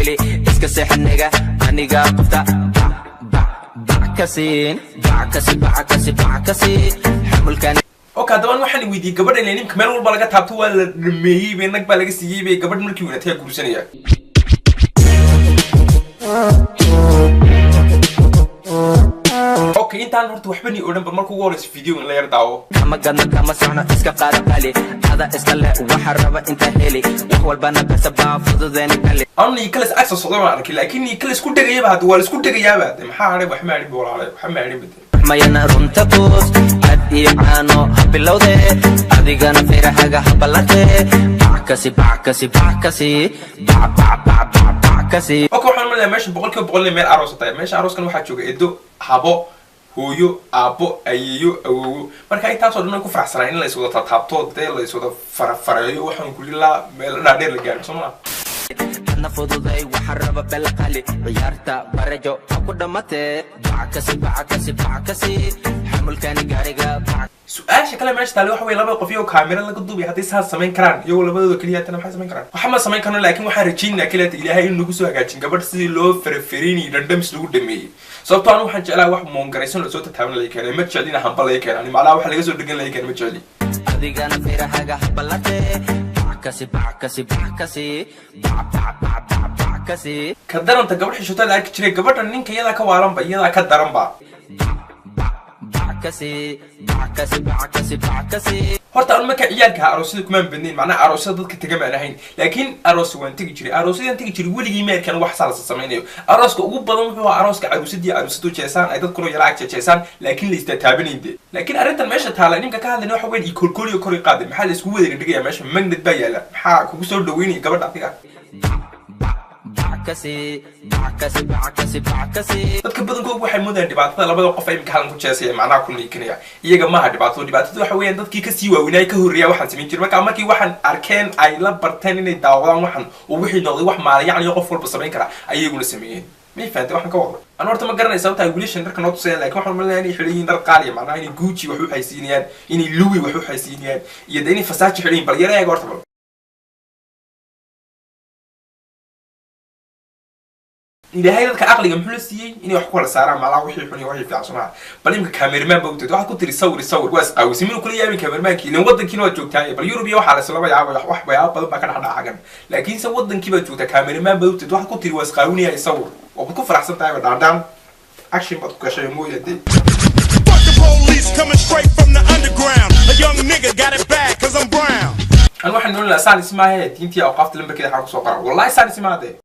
geli iska seexaniga aniga qofta backasin xamulkan اوكي دابا waxaan weydiiyay gabadha inay nimka meel walba laga taabto waa la dhameeyay bay nag baa laga siiyay bay gabadh markii wanaagtay guursanaya اوكي intaan horta waxba ni oran bal markuu ugu horeyso video in la yar daawo kama gadna kama socno iska qaad qali hada iska le waxa raba inta heli wax walbana basaba fududeeni kale ani kale access soo ma arkay laakiin kale isku dhagayaba hada waa isku dhagayaaba maxaa aray wax ma arin boolaalay wax ma arin bad mayana runta toos ad iicaano bilowde adigana firahaga habalate backasi اوكي waxaan ma leeyahay meesha boqolkiiba meel aroos tahay meesha arooskan waxa jooga edo habo hooyo aabo ayeeyo awowo marka ay taasoo dhan ku faraxsanaa in la isoo taabto la isoo farayo waxaan ku lilaa meel dhaadheer la gaaro Soomaa أنا فضوضي وحرب بالقلي عيارتا برجو أكو دمتي بعكسي حمل كاني قارقة سؤال شكله ماشي تعالوا حوي لبا قفيه وكاميرا لقى دوبي حتى يسها سمين كران يو لبا كليات أنا بحس سمين كران وحما سمين كران لكن وحرجين أكلات إلهي إنه جسوا هجاتين قبل سيد لو فرفريني رندم سلوك دمي صوت أنا وحن جلا واحد مونغريسون لصوت تعمل لي كان ما تشالينا حنبلا لي كان يعني معلا واحد لقى صوت دقن لي كان ما تشالي هذه كان فيها حاجة حبلتي بعكسي كدر أنت قبل حشوتة لك تشري قبل أن إنك يلا كوالم بيلا كدرم با بعكسي horta aan marka ciyaalka aroosada kuma badnayn macna aroosada dadka tagama lahayn laakiin aroos waan tagi jiray aroosadan tagi jiray weligii meerkan wax saal sameeyo arooska ugu badan wuxuu arooska caruusadii caruusadu jeesaan ay dadku yara jeesaan laakiin la istaabanayde laakiin arintan meesha taala ninka ka hadlayna waxa weyn i kolkoliyo kor qaaday maxaa la isku wada dhigaya meesha magnad baa yaala maxaa kugu soo dhaweynay gabadha adiga بعكسي dadka badankoodu waxay mudaan dhibaatada labada qof ay imkaan ku jeesay macnaha ku niikinaya iyaga ma aha dhibaatada waxa weeyaan dadkii ka sii waaweynay ka horreeya waxaan sameyn jiray markii waxaan arkeen ay la barteen inay daawadaan waxan oo wixii noqday wax maal yacni qof walba sameyn kara ayaguna sameeyeen ma fahamtay waxaan ka wado aan horta ma garanay sababta wiilashan dharka noo tusayaan laakiin waxaan ma leeyahay xiliin dhar qaali macnaha inay Gucci wax u haysiinayaan inay Louis wax u haysiinayaan iyo inay Versace xiliin bal yareeyaga horta إلهي ذلك عقلي محل السيء إني أحكوا لسارة مع الله وحي حني وحي في عصمها بليم كاميرمان بوتد واحد كنت يصور واسقى ويسمينه كل يوم كاميرمان كي لو ودن كينو جوك تاني باليوروبي وحلا سلامة يا عبا وح بيا بدل ما كان حدا حاجة لكن سودن كيف جوك كاميرمان بوتد واحد كنت يواسقى وني يصور وبكون فرح سنتاي ودعم أكشن بتوقع شيء مو يدي أنا واحد نقول له سان اسمها هي تينتي أوقفت لما كده حركة صغيرة والله سان اسمها ده